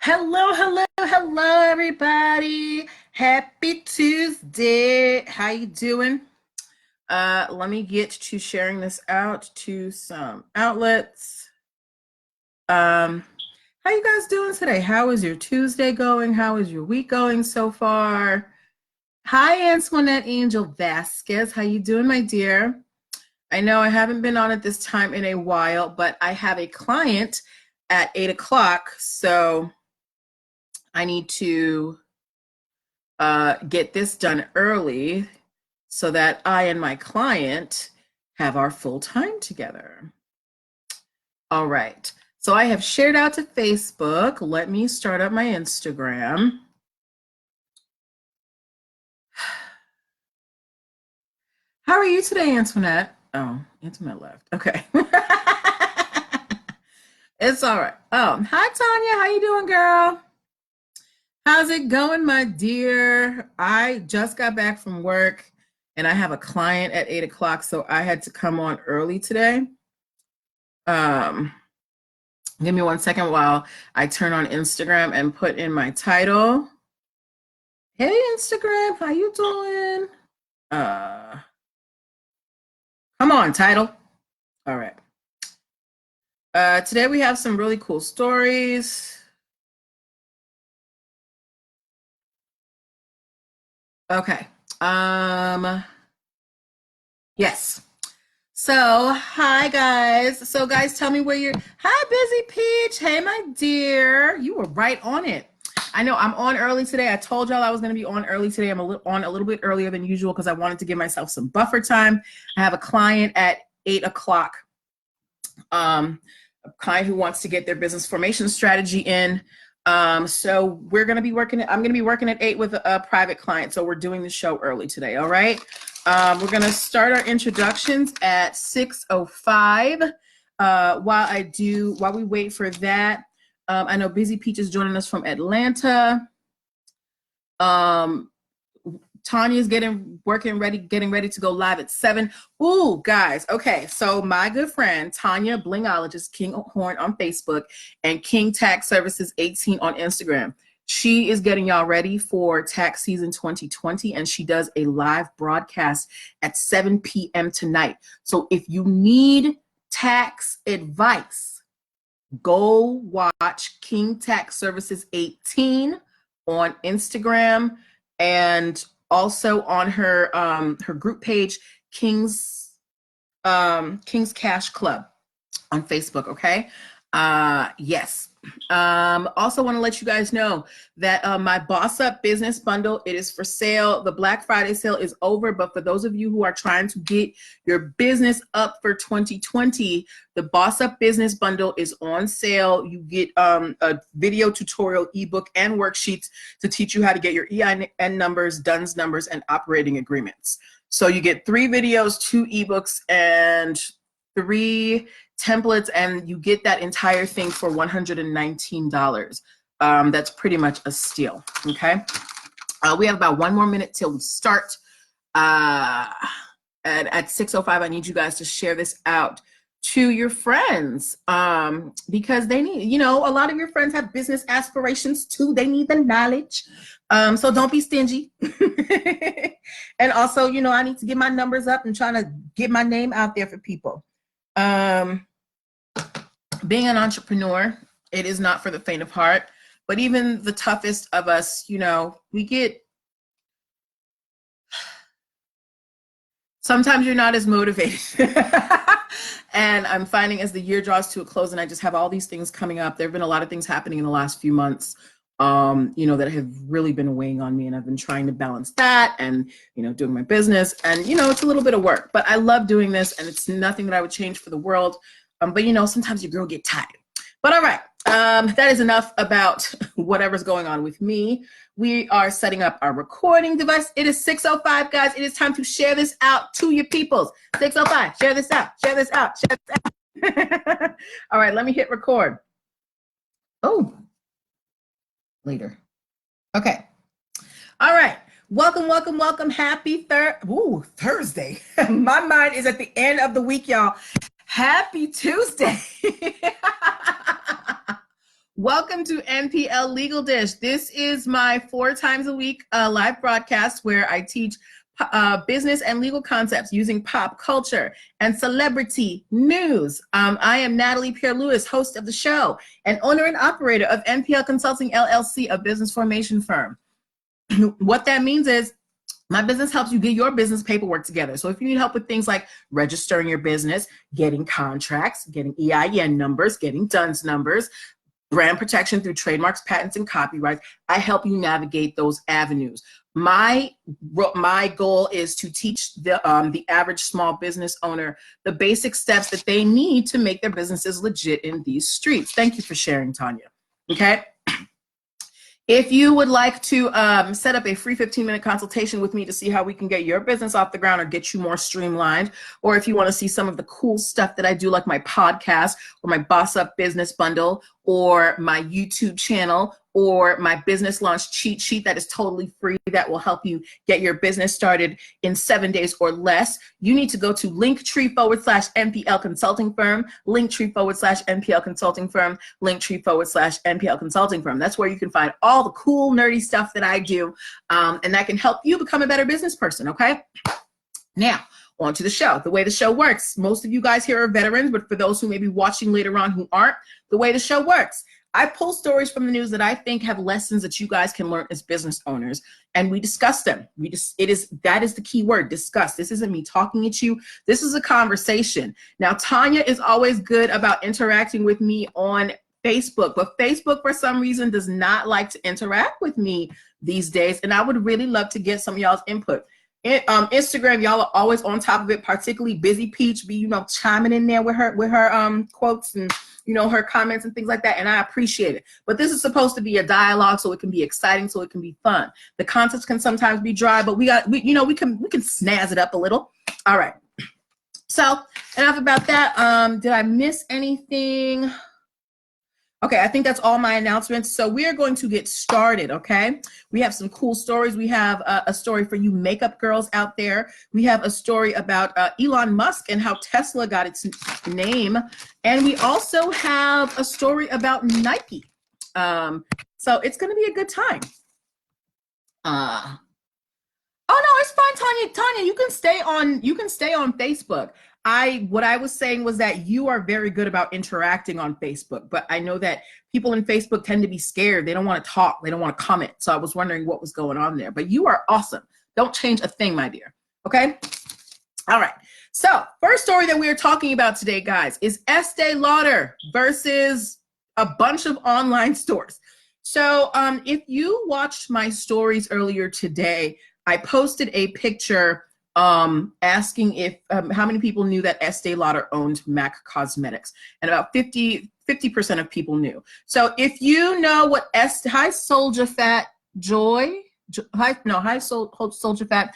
Hello, hello, hello, everybody. Happy Tuesday. How you doing? Let me get to sharing this out to some outlets. How you guys doing today? How is your Tuesday going? How is your week going so far? Hi, Antoinette Angel Vasquez. How you doing, my dear? I know I haven't been on at this time in a while, but I have a client at 8 o'clock, so I need to get this done early so that I and my client have our full time together. All right. So I have shared out to Facebook. Let me start up my Instagram. How are you today, Antoinette? Oh, Antoinette left. Okay. It's all right. Oh, hi, Tanya. How you doing, girl? How's it going, my dear? I just got back from work and I have a client at 8 o'clock, so I had to come on early today. Um, Give me 1 second while I turn on Instagram and put in my title. Hey, Instagram, how you doing? Uh, Come on, title. All right. Today we have some really cool stories. Okay. Yes. So, hi guys. So, guys, tell me where you're. Hi, Busy Peach. Hey, my dear. You were right on it. I know I'm on early today. I told y'all I was going to be on early today. I'm on a little bit earlier than usual because I wanted to give myself some buffer time. I have a client at 8 o'clock. A client who wants to get their business formation strategy in. So we're going to be working. I'm going to be working at 8 with a private client. So we're doing the show early today. All right. We're going to start our introductions at 6:05. While we wait for that, I know Busy Peach is joining us from Atlanta. Tanya's getting ready to go live at 7. Ooh, guys. Okay. So my good friend, Tanya Blingologist, King Horn on Facebook, and King Tax Services 18 on Instagram. She is getting y'all ready for tax season 2020, and she does a live broadcast at 7 p.m. tonight. So if you need tax advice, go watch King Tax Services 18 on Instagram and also on her group page, King's Cash Club on Facebook. Okay. Yes. Also want to let you guys know that my Boss Up Business Bundle, it is for sale. The Black Friday sale is over, but for those of you who are trying to get your business up for 2020, the Boss Up Business Bundle is on sale. You get a video tutorial, ebook, and worksheets to teach you how to get your EIN numbers, DUNS numbers, and operating agreements. So you get 3 videos, 2 ebooks, and 3 templates, and you get that entire thing for $119. That's pretty much a steal. Okay. We have about 1 more minute till we start. At 6:05, I need you guys to share this out to your friends, because they need, a lot of your friends have business aspirations too. They need the knowledge. So don't be stingy. And also, I need to get my numbers up and trying to get my name out there for people. Being an entrepreneur, it is not for the faint of heart, but even the toughest of us, sometimes you're not as motivated. And I'm finding as the year draws to a close and I just have all these things coming up, there have been a lot of things happening in the last few months, that have really been weighing on me, and I've been trying to balance that and, doing my business, and, it's a little bit of work, but I love doing this and it's nothing that I would change for the world. But, sometimes your girl get tired. But all right, that is enough about whatever's going on with me. We are setting up our recording device. It is 6:05, guys. It is time to share this out to your peoples. 6:05, share this out, share this out, share this out. All right, let me hit record. Oh, later. Okay. All right. Welcome, welcome, welcome. Happy Thursday. My mind is at the end of the week, y'all. Happy Tuesday. Welcome to NPL Legal Dish. This is my 4 times a week live broadcast where I teach business and legal concepts using pop culture and celebrity news. I am Natalie Pierre-Louis, host of the show and owner and operator of NPL Consulting LLC, a business formation firm. What that means is my business helps you get your business paperwork together. So if you need help with things like registering your business, getting contracts, getting EIN numbers, getting DUNS numbers, brand protection through trademarks, patents, and copyrights, I help you navigate those avenues. My goal is to teach the average small business owner the basic steps that they need to make their businesses legit in these streets. Thank you for sharing, Tanya. Okay. If you would like to set up a free 15-minute consultation with me to see how we can get your business off the ground or get you more streamlined, or if you want to see some of the cool stuff that I do, like my podcast or my Boss Up Business Bundle or my YouTube channel or my business launch cheat sheet that is totally free that will help you get your business started in 7 days or less, you need to go to Linktree/NPL Consulting Firm, Linktree/NPL Consulting Firm, Linktree/NPL Consulting Firm. That's where you can find all the cool, nerdy stuff that I do, and that can help you become a better business person, okay? Now, on to the show. The way the show works, most of you guys here are veterans, but for those who may be watching later on who aren't, the way the show works, I pull stories from the news that I think have lessons that you guys can learn as business owners, and we discuss them. That is the key word, discuss. This isn't me talking at you. This is a conversation. Now, Tanya is always good about interacting with me on Facebook, but Facebook for some reason does not like to interact with me these days, and I would really love to get some of y'all's input. Instagram, y'all are always on top of it, particularly Busy Peach be, chiming in there with her quotes and, her comments and things like that, and I appreciate it. But this is supposed to be a dialogue, so it can be exciting, so it can be fun. The concepts can sometimes be dry, but we can snazz it up a little. All right. So enough about that. Did I miss anything? Okay, I think that's all my announcements. So we are going to get started, okay? We have some cool stories. We have a story for you makeup girls out there. We have a story about Elon Musk and how Tesla got its name. And we also have a story about Nike. So it's gonna be a good time. Oh no, it's fine, Tanya, you can stay on Facebook. What I was saying was that you are very good about interacting on Facebook, but I know that people in Facebook tend to be scared. They don't want to talk. They don't want to comment. So I was wondering what was going on there, but you are awesome. Don't change a thing, my dear. Okay. All right. So first story that we are talking about today, guys, is Estee Lauder versus a bunch of online stores. So if you watched my stories earlier today, I posted a picture asking if how many people knew that Estee Lauder owned MAC Cosmetics, and about 50% of people knew. So if you know what hi Soldier Fat Joy, hi Soldier Fat,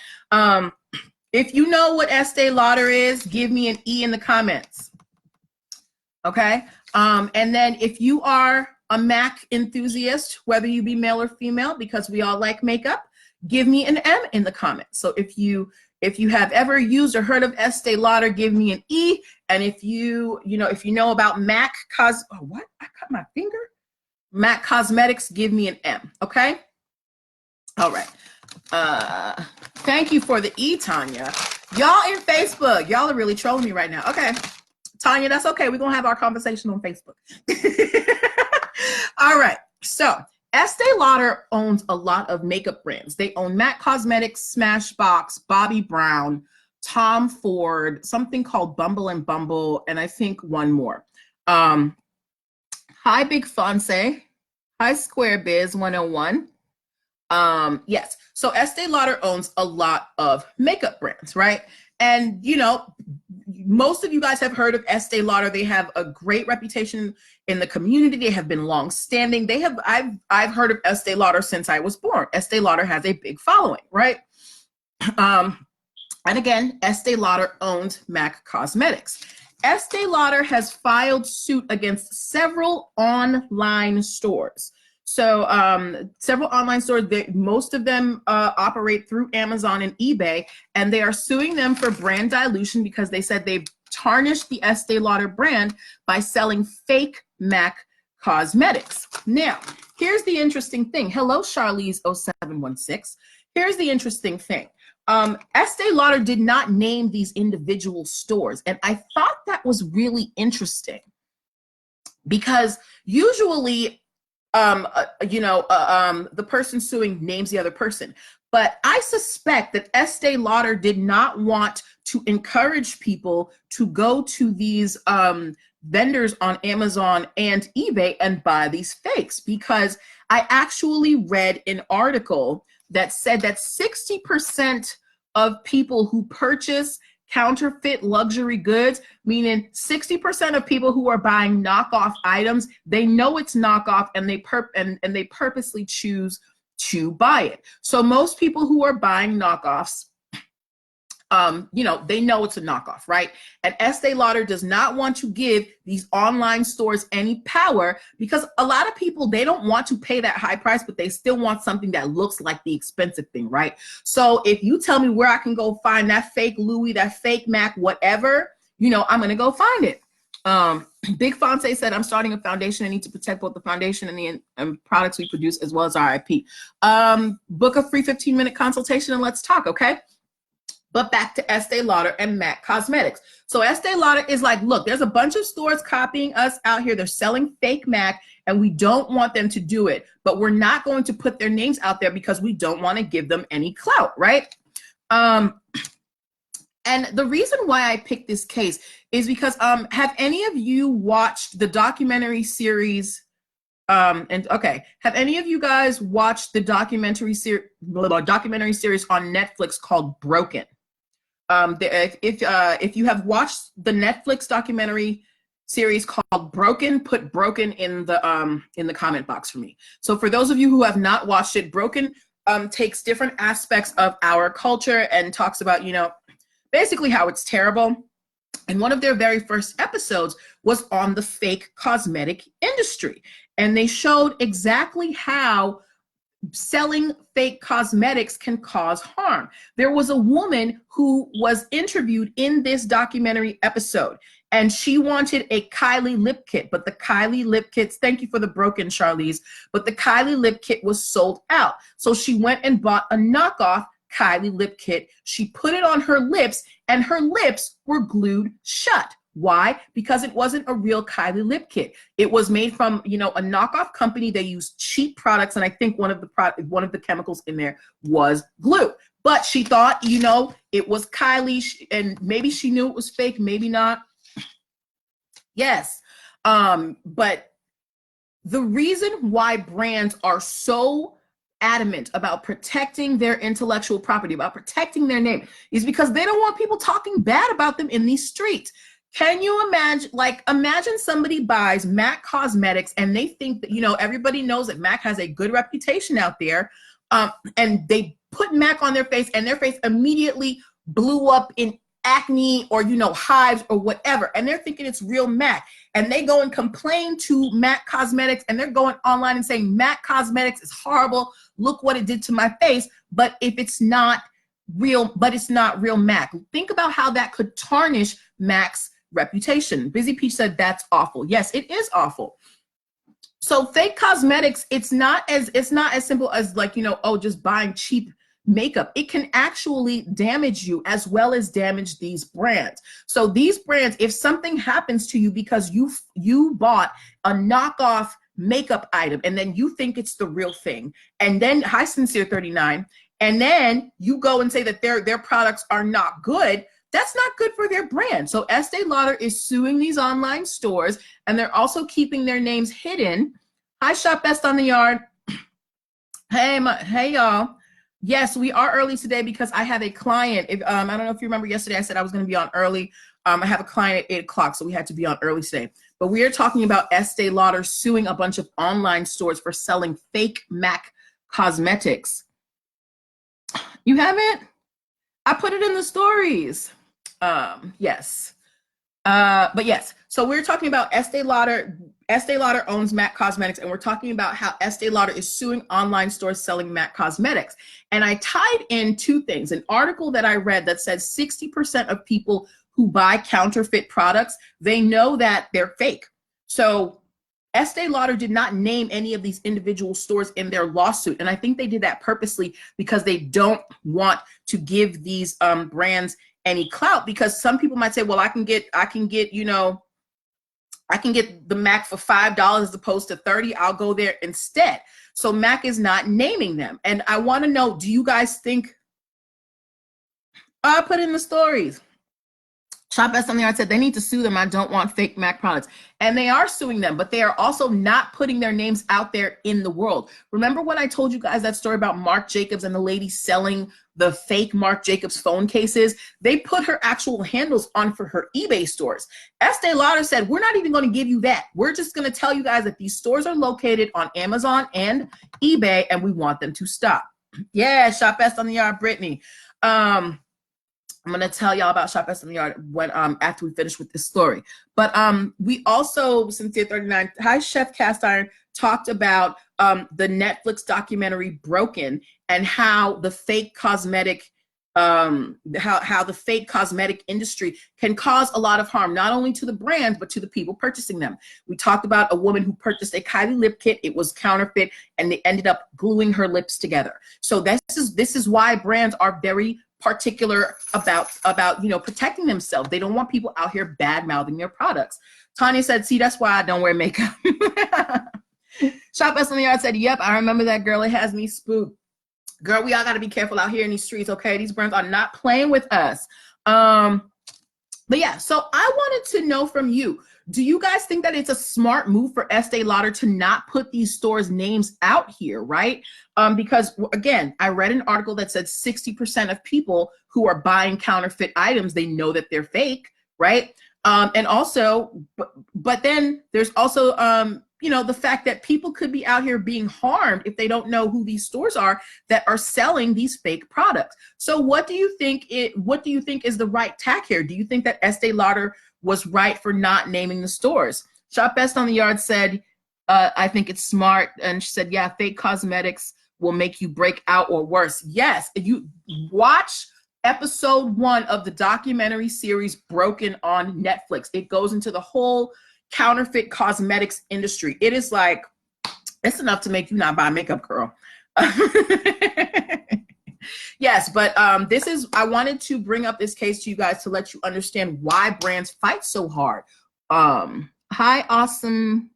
if you know what Estee Lauder is, give me an E in the comments. Okay, and then if you are a MAC enthusiast, whether you be male or female, because we all like makeup, give me an M in the comments. So if you have ever used or heard of Estee Lauder, give me an E. And if you know about MAC I cut my finger. MAC Cosmetics, give me an M. Okay. All right. Thank you for the E, Tanya. Y'all in Facebook, y'all are really trolling me right now. Okay, Tanya, that's okay. We're gonna have our conversation on Facebook. All right. So Estee Lauder owns a lot of makeup brands. They own MAC Cosmetics, Smashbox, Bobbi Brown, Tom Ford, something called Bumble and Bumble, and I think one more. Hi Big Fonse. Hi Square Biz 101. Yes, so Estee Lauder owns a lot of makeup brands, right? And most of you guys have heard of Estee Lauder. They have a great reputation in the community. They have been long-standing. I've heard of Estee Lauder since I was born. Estee Lauder has a big following, right? And again, Estee Lauder owns MAC Cosmetics. Estee Lauder has filed suit against several online stores. So several online stores, most of them operate through Amazon and eBay, and they are suing them for brand dilution because they said they've tarnished the Estee Lauder brand by selling fake MAC Cosmetics. Now, here's the interesting thing. Hello, Charlize0716. Here's the interesting thing. Estee Lauder did not name these individual stores, and I thought that was really interesting because usually, the person suing names the other person. But I suspect that Estee Lauder did not want to encourage people to go to these vendors on Amazon and eBay and buy these fakes, because I actually read an article that said that 60% of people who purchase counterfeit luxury goods, meaning 60% of people who are buying knockoff items, they know it's knockoff and they purposely choose to buy it. So most people who are buying knockoffs, they know it's a knockoff, right? And Estee Lauder does not want to give these online stores any power, because a lot of people, they don't want to pay that high price, but they still want something that looks like the expensive thing, right? So if you tell me where I can go find that fake Louis, that fake Mac, whatever, I'm going to go find it. Big Fonse said, I'm starting a foundation. I need to protect both the foundation and the products we produce, as well as our IP. Book a free 15-minute consultation and let's talk, okay? But back to Estee Lauder and MAC Cosmetics. So Estee Lauder is like, look, there's a bunch of stores copying us out here. They're selling fake MAC, and we don't want them to do it. But we're not going to put their names out there because we don't want to give them any clout, right? And the reason why I picked this case is because have any of you watched the documentary series? Have any of you guys watched the documentary series on Netflix called Broken? If you have watched the Netflix documentary series called Broken, put Broken in the comment box for me. So for those of you who have not watched it, Broken takes different aspects of our culture and talks about, basically how it's terrible. And one of their very first episodes was on the fake cosmetic industry. And they showed exactly how selling fake cosmetics can cause harm. There was a woman who was interviewed in this documentary episode, and she wanted a Kylie lip kit, but the Kylie lip kits, thank you for the Broken, Charlize, but the Kylie lip kit was sold out. So she went and bought a knockoff Kylie lip kit. She put it on her lips, and her lips were glued shut. Why? Because it wasn't a real Kylie lip kit. It was made from, a knockoff company. They used cheap products, and I think one of the chemicals in there was glue. But she thought, it was Kylie, and maybe she knew it was fake, maybe not. Yes, but the reason why brands are so adamant about protecting their intellectual property, about protecting their name, is because they don't want people talking bad about them in these streets. Can you imagine somebody buys MAC Cosmetics and they think that, everybody knows that MAC has a good reputation out there, and they put MAC on their face and their face immediately blew up in acne or, hives or whatever, and they're thinking it's real MAC, and they go and complain to MAC Cosmetics, and they're going online and saying MAC Cosmetics is horrible, look what it did to my face. But if it's not real MAC, think about how that could tarnish MAC's reputation. Busy Peach said that's awful. Yes, it is awful. So fake cosmetics, it's not as simple as just buying cheap makeup. It can actually damage you as well as damage these brands. So these brands, if something happens to you because you bought a knockoff makeup item and then you think it's the real thing, and then hi Sincere 39, and then you go and say that their products are not good, that's not good for their brand. So Estee Lauder is suing these online stores, and they're also keeping their names hidden. Hi Shop Best on the Yard. Hey y'all. Yes, we are early today because I have a client. I don't know if you remember yesterday, I said I was going to be on early. I have a client at 8 o'clock, so we had to be on early today. But we are talking about Estee Lauder suing a bunch of online stores for selling fake MAC Cosmetics. You haven't? I put it in the stories. Yes. But yes, so we're talking about Estee Lauder. Estee Lauder owns MAC Cosmetics, and we're talking about how Estee Lauder is suing online stores selling MAC Cosmetics. And I tied in two things. An article that I read that says 60% of people who buy counterfeit products, they know that they're fake. So Estee Lauder did not name any of these individual stores in their lawsuit. And I think they did that purposely because they don't want to give these brands any clout, because some people might say, well, I can get, you know, I can get the MAC for $5 as opposed to 30. I'll go there instead. So MAC is not naming them. And I want to know, do you guys think, I put in the stories. Shop Best on the Yard said they need to sue them. I don't want fake MAC products. And they are suing them, but they are also not putting their names out there in the world. Remember when I told you guys that story about Marc Jacobs and the lady selling the fake Marc Jacobs phone cases? They put her actual handles on for her eBay stores. Estee Lauder said, we're not even going to give you that. We're just going to tell you guys that these stores are located on Amazon and eBay, and we want them to stop. Yeah, Shop Best on the Yard, Brittany. I'm going to tell y'all about Shop Best on the Yard when after we finish with this story. But we also, Cynthia 39, hi Chef Cast Iron, talked about the Netflix documentary Broken, and how the fake cosmetic how the fake cosmetic industry can cause a lot of harm, not only to the brands, but to the people purchasing them. We talked about a woman who purchased a Kylie lip kit. It was counterfeit, and they ended up gluing her lips together. So this is why brands are very particular about you know, protecting themselves. They don't want people out here bad mouthing their products. Tanya said, see, that's why I don't wear makeup. Shop Best on the Yard said, yep, I remember that girl. It has me spooked. Girl, we all got to be careful out here in these streets, okay? These brands are not playing with us. But yeah, so I wanted to know from you, do you guys think that it's a smart move for Estee Lauder to not put these stores' names out here, right? Because, again, I read an article that said 60% of people who are buying counterfeit items, they know that they're fake, right? And also, but then there's also, you know, the fact that people could be out here being harmed if they don't know who these stores are that are selling these fake products. So what do you think is the right tack here? Do you think that Estee Lauder was right for not naming the stores? Shop Best on the Yard said, I think it's smart. And she said, yeah, fake cosmetics will make you break out or worse. Yes, if you watch episode 1 of the documentary series Broken on Netflix, it goes into the whole counterfeit cosmetics industry. It is like, it's enough to make you not buy makeup, girl. Yes, but I wanted to bring up this case to you guys to let you understand why brands fight so hard. Hi, awesome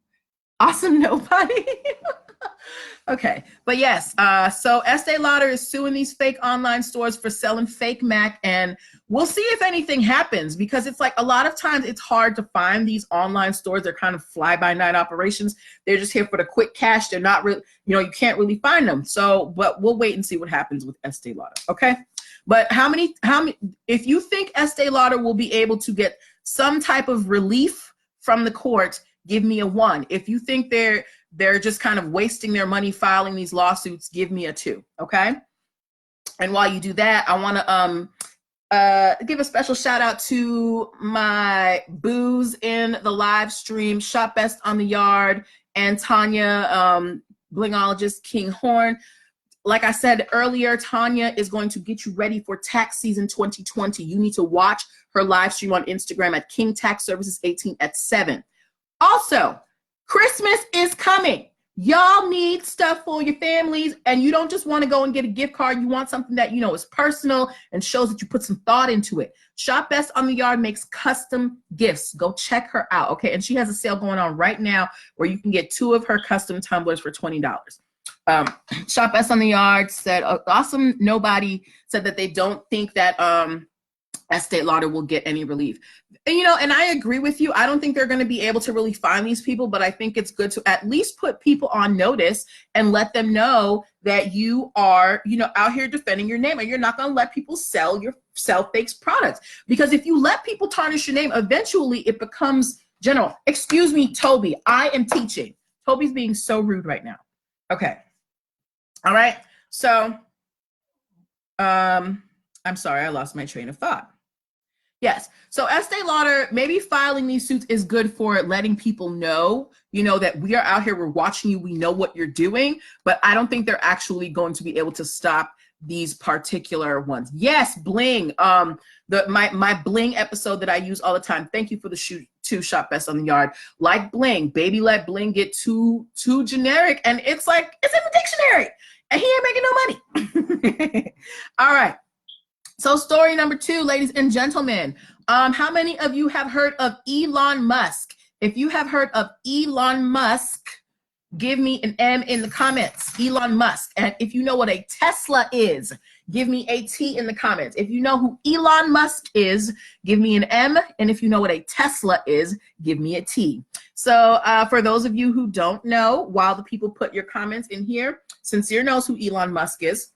nobody. Okay, but yes, so Estee Lauder is suing these fake online stores for selling fake MAC, and we'll see if anything happens, because it's like a lot of times it's hard to find these online stores. They're kind of fly-by-night operations. They're just here for the quick cash. They're not really, you know, you can't really find them. So, but we'll wait and see what happens with Estee Lauder, okay? But how many, if you think Estee Lauder will be able to get some type of relief from the court, give me a 1. If you think they're just kind of wasting their money filing these lawsuits, give me a 2, okay? And while you do that, I want to give a special shout out to my boos in the live stream, Shop Best on the Yard, and Tanya, blingologist King Horn. Like I said earlier, Tanya is going to get you ready for tax season 2020. You need to watch her live stream on Instagram at King Tax Services 18 at 7. Also, Christmas is coming. Y'all need stuff for your families, and you don't just want to go and get a gift card. You want something that, you know, is personal and shows that you put some thought into it. Shop Best on the Yard makes custom gifts. Go check her out, okay? And she has a sale going on right now where you can get 2 of her custom tumblers for $20. Shop Best on the Yard said, awesome nobody said that they don't think that Estee Lauder will get any relief. And, you know, and I agree with you. I don't think they're going to be able to really find these people, but I think it's good to at least put people on notice and let them know that you are, you know, out here defending your name, and you're not going to let people sell fake products. Because if you let people tarnish your name, eventually it becomes general. Excuse me, Toby, I am teaching. Toby's being so rude right now. Okay. All right. So, I'm sorry, I lost my train of thought. Yes. So Estee Lauder, maybe filing these suits is good for letting people know, you know, that we are out here, we're watching you, we know what you're doing, but I don't think they're actually going to be able to stop these particular ones. Yes, bling. My bling episode that I use all the time. Thank you for the shoe to shop best on the yard. Like bling, baby, let bling get too generic, and it's like it's in the dictionary, and he ain't making no money. All right. So story number 2, ladies and gentlemen. How many of you have heard of Elon Musk? If you have heard of Elon Musk, give me an M in the comments. Elon Musk. And if you know what a Tesla is, give me a T in the comments. If you know who Elon Musk is, give me an M. And if you know what a Tesla is, give me a T. So for those of you who don't know, while the people put your comments in here, Sincere knows who Elon Musk is.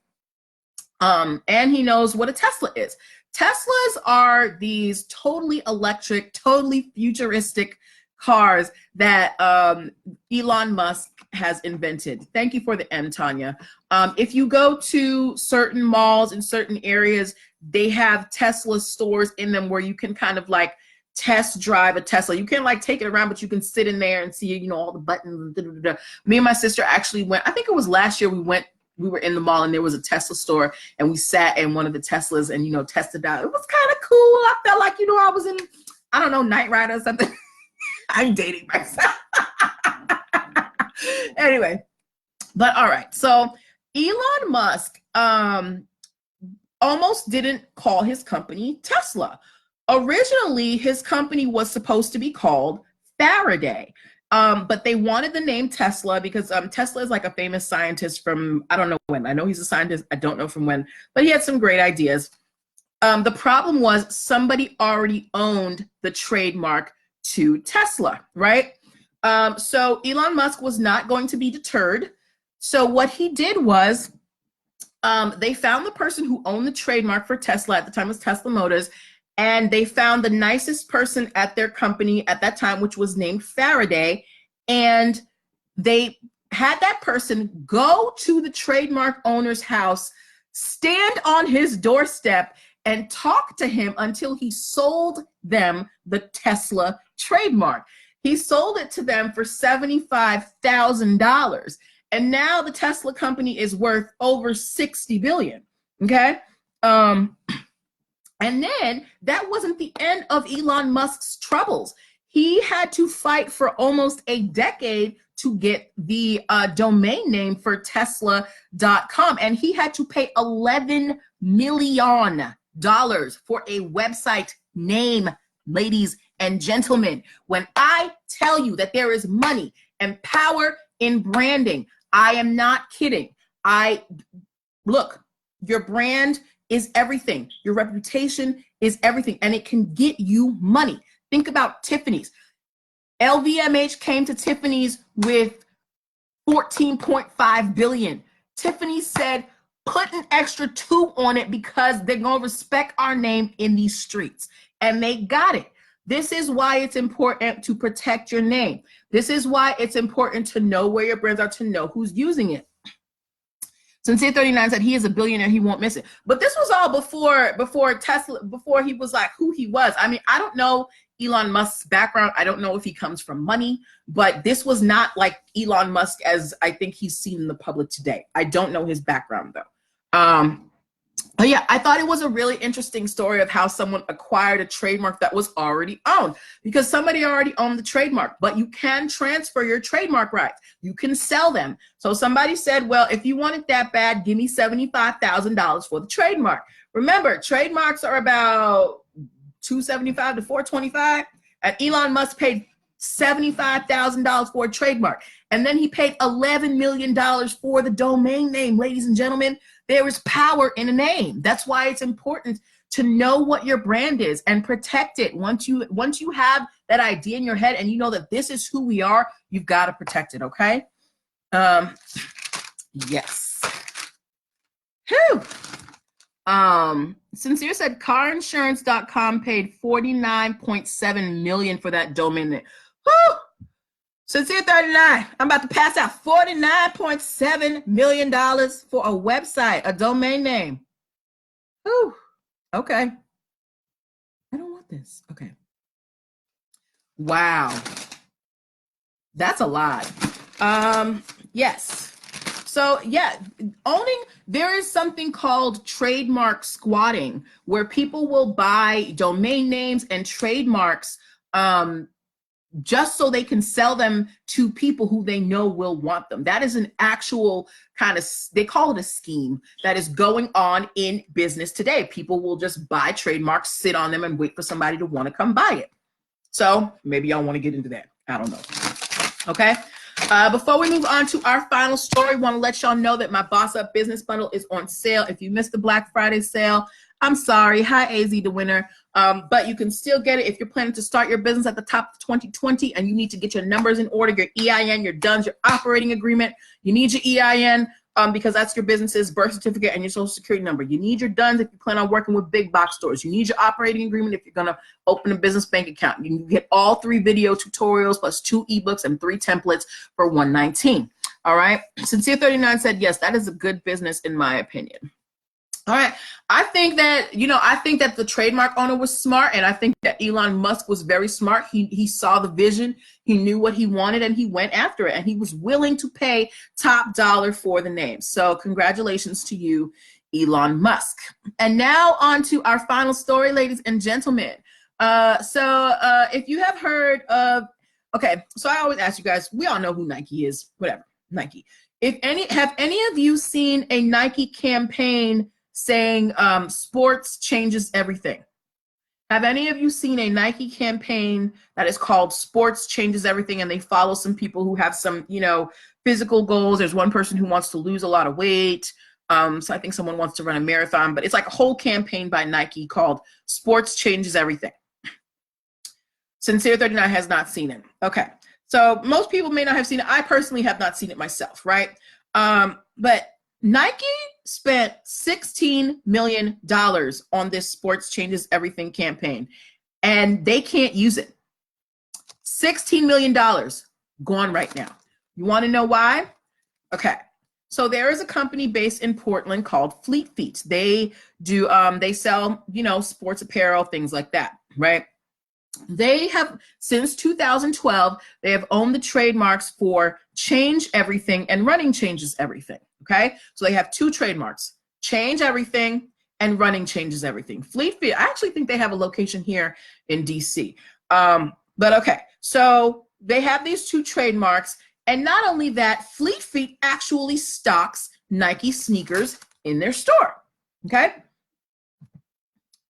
And he knows what a Tesla is. Teslas are these totally electric, totally futuristic cars that Elon Musk has invented. Thank you for the M, Tanya. If you go to certain malls in certain areas, they have Tesla stores in them where you can kind of like test drive a Tesla. You can like take it around, but you can sit in there and see, you know, all the buttons. Me and my sister actually went, I think it was last year, we were in the mall and there was a Tesla store and we sat in one of the Teslas and, you know, tested out. It was kind of cool. I felt like, you know, I was in, I don't know, Knight Rider or something. I'm dating myself. Anyway, but all right. So Elon Musk almost didn't call his company Tesla. Originally, his company was supposed to be called Faraday. But they wanted the name Tesla because Tesla is like a famous scientist from, I don't know when. I know he's a scientist. I don't know from when, but he had some great ideas. The problem was somebody already owned the trademark to Tesla, right? So Elon Musk was not going to be deterred. So what he did was they found the person who owned the trademark for Tesla, at the time was Tesla Motors, and they found the nicest person at their company at that time, which was named Faraday. And they had that person go to the trademark owner's house, stand on his doorstep, and talk to him until he sold them the Tesla trademark. He sold it to them for $75,000. And now the Tesla company is worth over $60 billion. Okay. And then that wasn't the end of Elon Musk's troubles. He had to fight for almost a decade to get the domain name for Tesla.com. And he had to pay $11 million for a website name, ladies and gentlemen. When I tell you that there is money and power in branding, I am not kidding. Look, your brand is everything. Your reputation is everything, and it can get you money. Think about Tiffany's. LVMH came to Tiffany's with $14.5 billion. Tiffany said, put an extra 2 on it because they're going to respect our name in these streets. And they got it. This is why it's important to protect your name. This is why it's important to know where your brands are, to know who's using it. Sincere 39 said he is a billionaire, he won't miss it. But this was all before Tesla, before he was like who he was. I mean, I don't know Elon Musk's background. I don't know if he comes from money, but this was not like Elon Musk as I think he's seen in the public today. I don't know his background though. But yeah, I thought it was a really interesting story of how someone acquired a trademark that was already owned, because somebody already owned the trademark, but you can transfer your trademark rights. You can sell them. So somebody said, well, if you want it that bad, give me $75,000 for the trademark. Remember, trademarks are about $275 to $425, and Elon Musk paid $75,000 for a trademark. And then he paid $11 million for the domain name, ladies and gentlemen. There is power in a name. That's why it's important to know what your brand is and protect it. Once you have that idea in your head and you know that this is who we are, you've got to protect it, okay? Yes. Whew. Sincere said carinsurance.com paid $49.7 million for that domain name. Whew. Sincere 39, I'm about to pass out $49.7 million for a website, a domain name. Whew. Okay. I don't want this. Okay. Wow. That's a lot. Yes. So yeah, there is something called trademark squatting, where people will buy domain names and trademarks just so they can sell them to people who they know will want them. That is an actual kind of, they call it a scheme that is going on in business today. People will just buy trademarks, sit on them, and wait for somebody to want to come buy it. So maybe y'all want to get into that. I don't know. Okay. Before we move on to our final story, I want to let y'all know that my Boss Up Business Bundle is on sale. If you missed the Black Friday sale, I'm sorry. Hi, AZ the winner. But you can still get it if you're planning to start your business at the top of 2020 and you need to get your numbers in order, your EIN, your DUNS, your operating agreement. You need your EIN because that's your business's birth certificate and your social security number. You need your DUNS if you plan on working with big box stores. You need your operating agreement if you're going to open a business bank account. You can get all 3 video tutorials plus 2 ebooks and 3 templates for $119. All right. Sincere39 said, yes, that is a good business in my opinion. All right. I think that the trademark owner was smart, and I think that Elon Musk was very smart. He saw the vision, he knew what he wanted, and he went after it, and he was willing to pay top dollar for the name. So congratulations to you, Elon Musk. And now on to our final story, ladies and gentlemen. If you have heard of, okay, so I always ask you guys, we all know who Nike is, whatever, Nike. Have any of you seen a Nike campaign saying sports changes everything? Have any of you seen a Nike campaign that is called Sports Changes Everything, and they follow some people who have some, physical goals? There's one person who wants to lose a lot of weight. So I think someone wants to run a marathon, but it's like a whole campaign by Nike called Sports Changes Everything. Sincere39 has not seen it. Okay. So most people may not have seen it. I personally have not seen it myself, right? But Nike spent $16 million on this Sports Changes Everything campaign, and they can't use it. $16 million gone right now. You want to know why? Okay. So there is a company based in Portland called Fleet Feet. They do, they sell, sports apparel, things like that, right? They have, since 2012, they have owned the trademarks for Change Everything and Running Changes Everything. Okay, so they have 2 trademarks, Change Everything and Running Changes Everything. Fleet Feet, I actually think they have a location here in DC. But okay, so they have these 2 trademarks, and not only that, Fleet Feet actually stocks Nike sneakers in their store. Okay,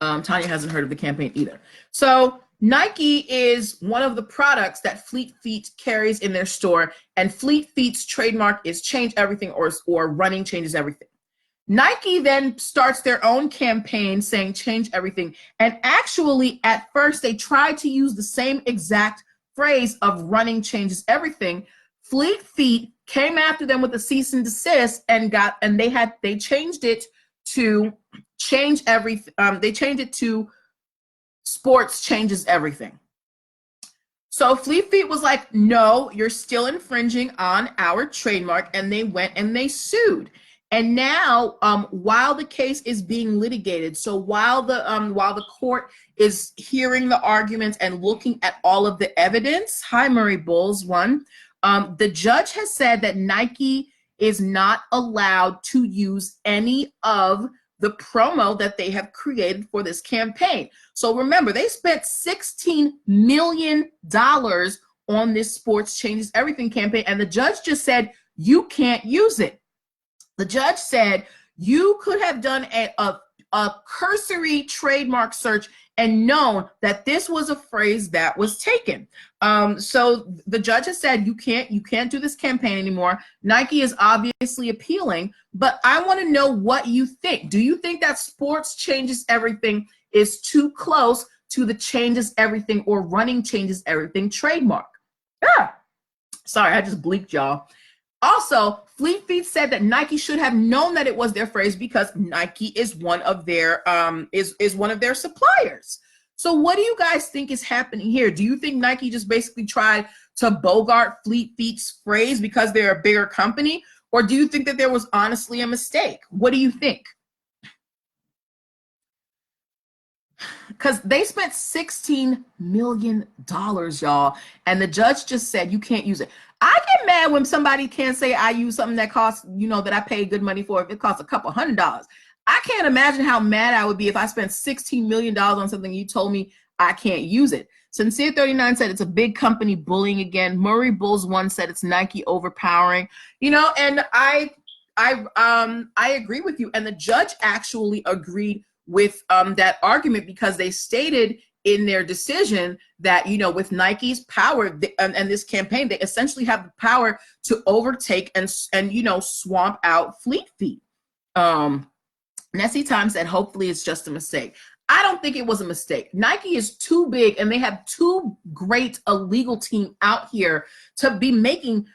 Tanya hasn't heard of the campaign either. So Nike is one of the products that Fleet Feet carries in their store, and Fleet Feet's trademark is Change Everything or Running Changes Everything. Nike then starts their own campaign saying Change Everything, and actually at first they tried to use the same exact phrase of Running Changes Everything. Fleet Feet came after them with a cease and desist and they changed it to Change Everything. They changed it to Sports Changes Everything. So Fleet Feet was like, no, you're still infringing on our trademark, and they went and they sued. And now, while the case is being litigated, so while the court is hearing the arguments and looking at all of the evidence, hi Murray Bulls one, the judge has said that Nike is not allowed to use any of the promo that they have created for this campaign. So remember, they spent $16 million on this Sports Changes Everything campaign, and the judge just said, you can't use it. The judge said, you could have done a cursory trademark search and known that this was a phrase that was taken. So the judge has said you can't do this campaign anymore. Nike is obviously appealing, but I want to know what you think. Do you think that Sports Changes Everything is too close to the Changes Everything or Running Changes Everything trademark? Sorry, I just bleeped y'all. Also, Fleet Feet said that Nike should have known that it was their phrase because Nike is one of their one of their suppliers. So what do you guys think is happening here? Do you think Nike just basically tried to bogart Fleet Feet's phrase because they're a bigger company? Or do you think that there was honestly a mistake? What do you think? Because they spent $16 million, y'all, and the judge just said you can't use it. I get mad when somebody can't say I use something that costs, you know, that I paid good money for if it costs a couple $100. I can't imagine how mad I would be if I spent $16 million on something you told me I can't use it. Sincere 39 said it's a big company bullying again. Murray Bulls 1 said it's Nike overpowering. You know, and I agree with you. And the judge actually agreed with that argument because they stated in their decision that, you know, with Nike's power and this campaign, they essentially have the power to overtake and you know, swamp out Fleet Feet. Nessie Time said, hopefully it's just a mistake. I don't think it was a mistake. Nike is too big and they have too great a legal team out here to be making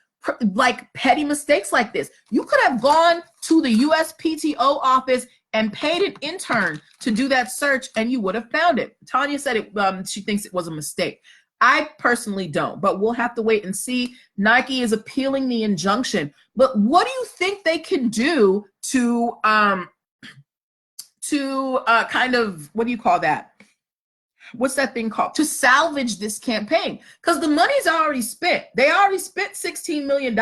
like petty mistakes like this. You could have gone to the USPTO office and paid an intern to do that search and you would have found it. Tanya said it. She thinks it was a mistake. I personally don't, but we'll have to wait and see. Nike is appealing the injunction, but what do you think they can do to kind of, what do you call that? What's that thing called? To salvage this campaign? Because the money's already spent. They already spent $16 million.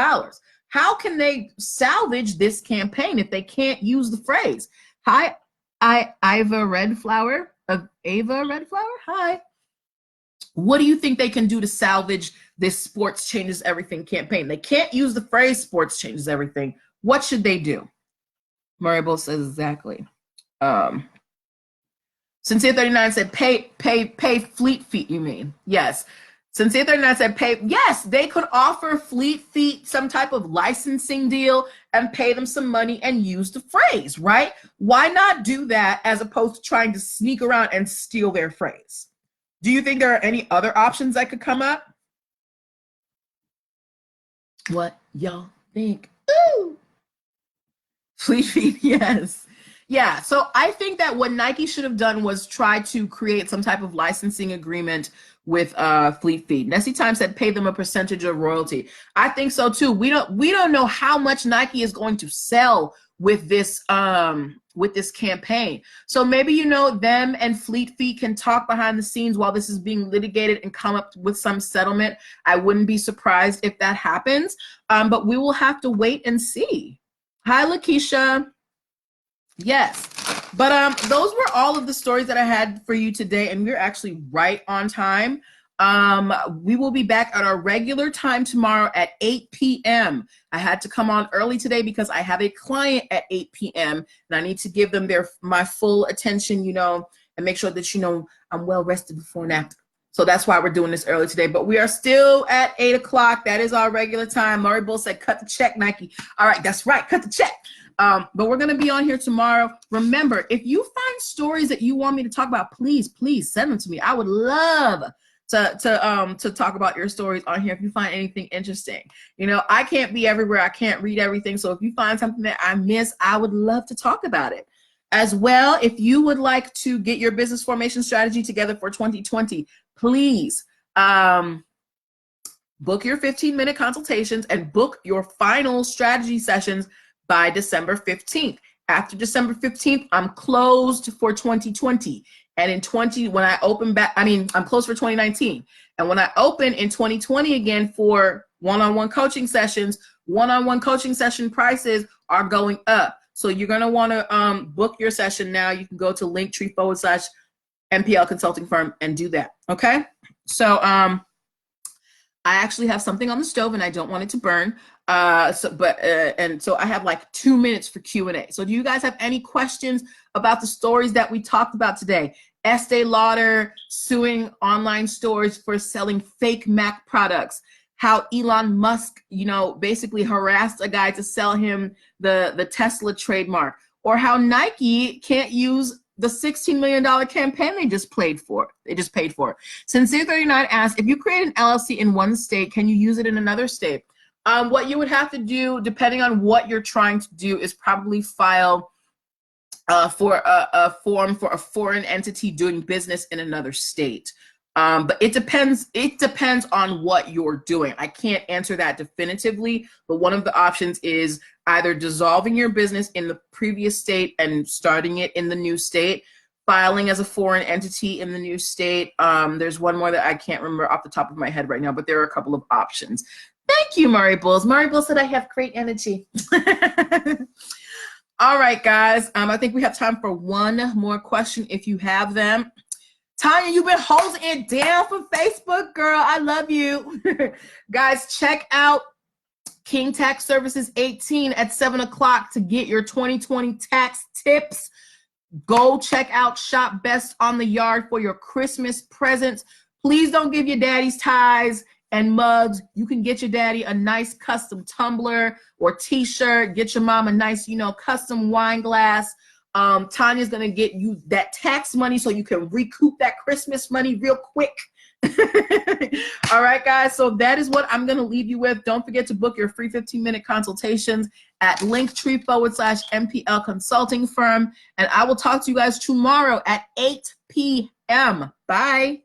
How can they salvage this campaign if they can't use the phrase? Hi, Ava Redflower. Ava Redflower, hi. What do you think they can do to salvage this sports changes everything campaign? They can't use the phrase sports changes everything. What should they do? Murray Bull says exactly. Sincere 39 said pay Fleet Feet, you mean? Yes. Sincere 39 said pay, yes, they could offer Fleet Feet some type of licensing deal and pay them some money and use the phrase, right? Why not do that as opposed to trying to sneak around and steal their phrase? Do you think there are any other options that could come up? What y'all think? Ooh. Fleet Feet, yes. Yeah, so I think that what Nike should have done was try to create some type of licensing agreement with Fleet Feet. Nessie Time said pay them a percentage of royalty. I think so too. We don't know how much Nike is going to sell with this campaign. So maybe, you know, them and Fleet Feet can talk behind the scenes while this is being litigated and come up with some settlement. I wouldn't be surprised if that happens, but we will have to wait and see. Hi, Lakeisha. Yes, but those were all of the stories that I had for you today, and we're actually right on time. We will be back at our regular time tomorrow at 8 p.m. I had to come on early today because I have a client at 8 p.m. and I need to give them my full attention, you know, and make sure that, you know, I'm well rested before and after. So that's why we're doing this early today, but we are still at 8 o'clock. That is our regular time. Murray Bull said, cut the check, Nike. All right, that's right, cut the check. But we're going to be on here tomorrow. Remember, if you find stories that you want me to talk about, please send them to me. I would love to talk about your stories on here if you find anything interesting. You know, I can't be everywhere. I can't read everything. So if you find something that I miss, I would love to talk about it. As well, if you would like to get your business formation strategy together for 2020, please book your 15-minute consultations and book your final strategy sessions by December 15th. After December 15th, I'm closed for 2020. And when I open back, I'm closed for 2019. And when I open in 2020 again for one-on-one coaching sessions, one-on-one coaching session prices are going up. So you're going to want to book your session now. You can go to Linktree/MPL Consulting Firm and do that. Okay. So I actually have something on the stove and I don't want it to burn. So I have like 2 minutes for Q&A. So do you guys have any questions about the stories that we talked about today? Estee Lauder suing online stores for selling fake Mac products. How Elon Musk, you know, basically harassed a guy to sell him the Tesla trademark. Or how Nike can't use the $16 million campaign they just paid for. Sincere 39 asked, if you create an LLC in one state, can you use it in another state? What you would have to do, depending on what you're trying to do, is probably file for a form for a foreign entity doing business in another state. But it depends on what you're doing. I can't answer that definitively, but one of the options is either dissolving your business in the previous state and starting it in the new state, filing as a foreign entity in the new state. There's one more that I can't remember off the top of my head right now, but there are a couple of options. Thank you, Murray Bulls. Murray Bulls said I have great energy. All right, guys. I think we have time for one more question if you have them. Tanya, you've been holding it down for Facebook, girl. I love you. Guys, check out King Tax Services 18 at 7 o'clock to get your 2020 tax tips. Go check out Shop Best on the Yard for your Christmas presents. Please don't give your daddy's ties and mugs. You can get your daddy a nice custom tumbler or t-shirt. Get your mom a nice, custom wine glass. Tanya's going to get you that tax money so you can recoup that Christmas money real quick. All right, guys. So that is what I'm going to leave you with. Don't forget to book your free 15-minute consultations at Linktree/MPL Consulting Firm. And I will talk to you guys tomorrow at 8 p.m. Bye.